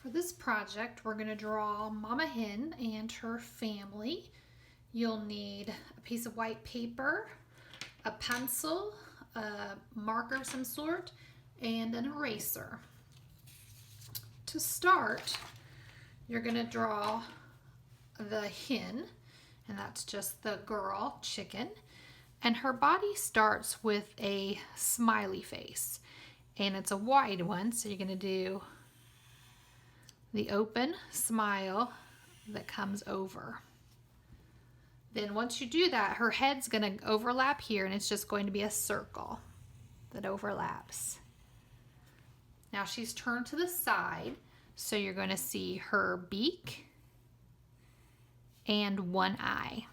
For this project, we're going to draw Mama Hen and her family. You'll need a piece of white paper, a pencil, a marker of some sort, and an eraser. To start, you're going to draw the hen, and that's just the girl chicken. And her body starts with a smiley face, and it's a wide one, so you're going to do the open smile that comes over. Then once you do that, her head's going to overlap here, and it's just going to be a circle that overlaps. Now she's turned to the side, so you're going to see her beak and one eye.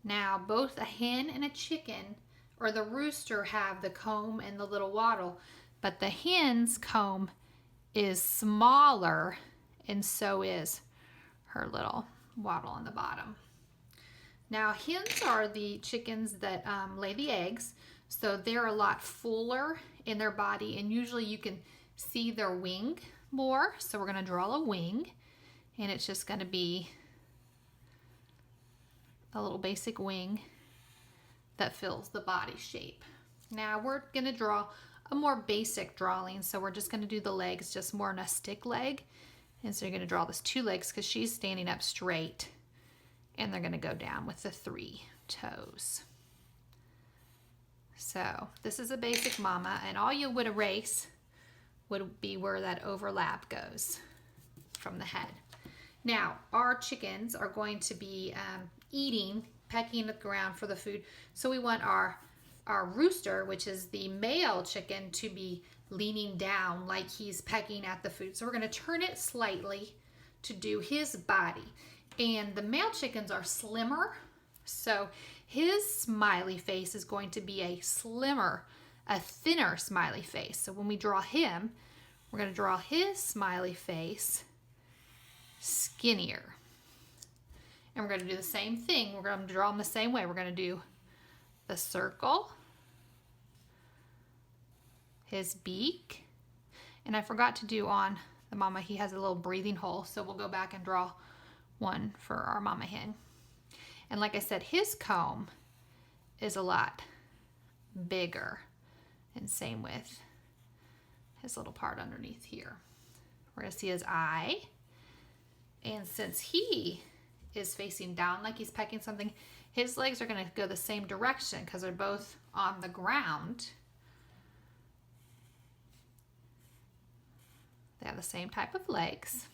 Now both a hen and a chicken, or the rooster, have the comb and the little wattle, but the hen's comb is smaller, and so is her little wattle on the bottom. Now hens are the chickens that lay the eggs, so they're a lot fuller in their body, and usually you can see their wing more. So we're going to draw a wing, and it's just going to be a little basic wing that fills the body shape. Now we're going to draw a more basic drawing, so we're just going to do the legs just more on a stick leg. And so you're going to draw this 2 legs because she's standing up straight, and they're going to go down with the 3 toes. So this is a basic mama, and all you would erase would be where that overlap goes from the head. Now our chickens are going to be eating, pecking at the ground for the food, so we want our rooster, which is the male chicken, to be leaning down like he's pecking at the food. So we're going to turn it slightly to do his body. And the male chickens are slimmer, so his smiley face is going to be a thinner smiley face. So when we draw him, we're going to draw his smiley face skinnier. And we're going to do the same thing. We're going to draw them the same way. We're going to do the circle, his beak, and I forgot to do on the mama, he has a little breathing hole, so we'll go back and draw one for our mama hen. And like I said, his comb is a lot bigger, and same with his little part underneath here. We're going to see his eye, and since he is facing down like he's pecking something, his legs are going to go the same direction because they're both on the ground. They have the same type of legs.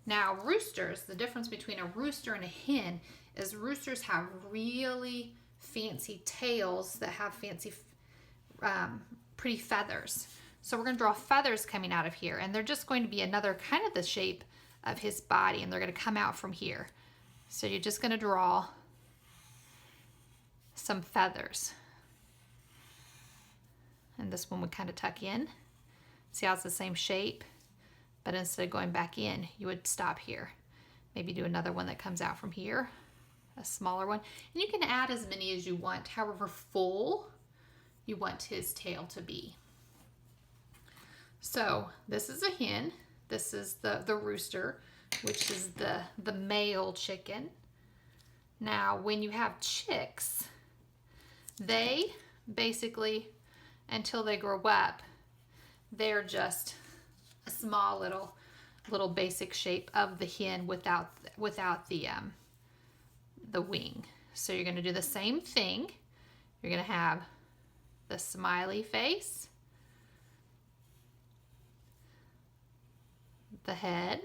Now roosters, the difference between a rooster and a hen is roosters have really fancy tails that have fancy, pretty feathers. So we're going to draw feathers coming out of here, and they're just going to be another kind of the shape of his body, and they're going to come out from here. So you're just going to draw some feathers. And this one would kind of tuck in. See how it's the same shape? But instead of going back in, you would stop here. Maybe do another one that comes out from here, a smaller one. And you can add as many as you want, however full you want his tail to be. So this is a hen. This is the rooster, which is the male chicken. Now, when you have chicks, they basically, until they grow up, they're just a small little basic shape of the hen without the wing. So you're going to do the same thing. You're going to have the smiley face, the head,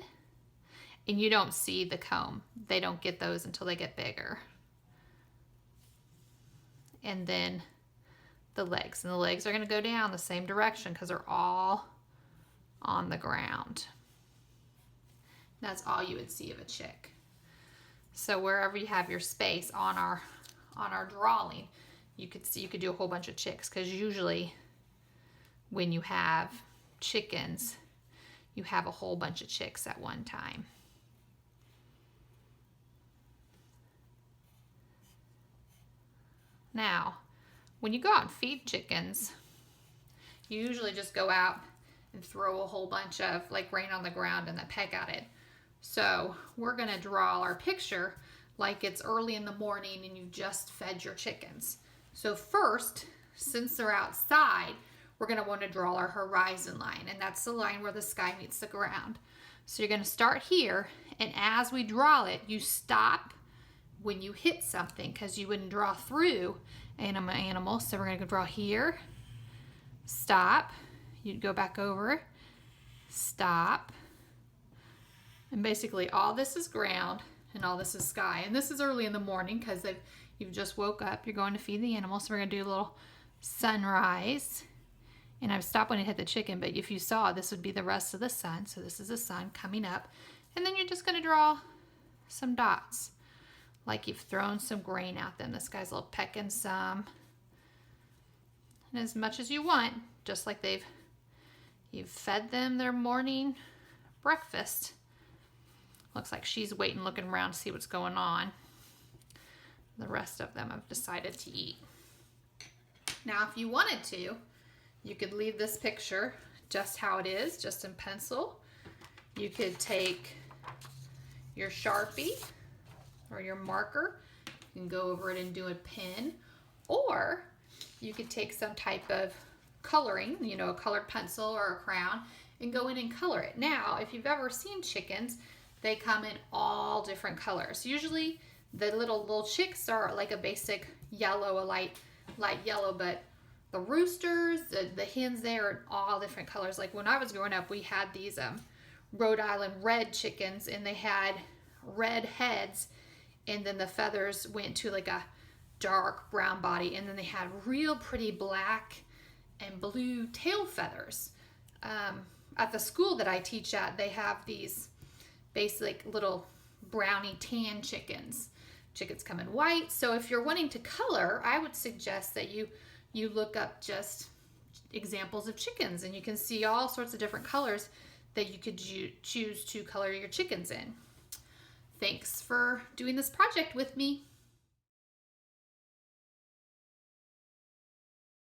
and you don't see the comb. They don't get those until they get bigger. And then the legs, and the legs are going to go down the same direction because they're all on the ground. That's all you would see of a chick. So wherever you have your space on our drawing, you could do a whole bunch of chicks, because usually when you have chickens, you have a whole bunch of chicks at one time. Now, when you go out and feed chickens, You usually just go out and throw a whole bunch of like grain on the ground and then peck at it. So we're gonna draw our picture like it's early in the morning and you just fed your chickens. So first, since they're outside, we're gonna wanna draw our horizon line, and that's the line where the sky meets the ground. So you're gonna start here, and as we draw it, you stop when you hit something because you wouldn't draw through animal. So we're gonna go draw here, stop, you'd go back over, stop, and basically all this is ground and all this is sky. And this is early in the morning because you've just woke up, you're going to feed the animals. So we're gonna do a little sunrise. And I've stopped when it hit the chicken, but if you saw, this would be the rest of the sun. So this is the sun coming up. And then you're just gonna draw some dots, like you've thrown some grain out there. This guy's a little pecking some. And as much as you want, just like you've fed them their morning breakfast. Looks like she's waiting, looking around to see what's going on. The rest of them have decided to eat. Now, if you wanted to, you could leave this picture just how it is, just in pencil. You could take your Sharpie or your marker, you can go over it and do a pen, or you could take some type of coloring, you know, a colored pencil or a crayon, and go in and color it. Now, if you've ever seen chickens, they come in all different colors. Usually the little chicks are like a basic yellow, a light yellow, but the roosters, the hens, they are all different colors. Like when I was growing up, we had these Rhode Island red chickens, and they had red heads, and then the feathers went to like a dark brown body, and then they had real pretty black and blue tail feathers. At the school that I teach at, they have these basic little brownie tan chickens. Chickens come in white. So if you're wanting to color, I would suggest that you look up just examples of chickens, and you can see all sorts of different colors that you could choose to color your chickens in. Thanks for doing this project with me.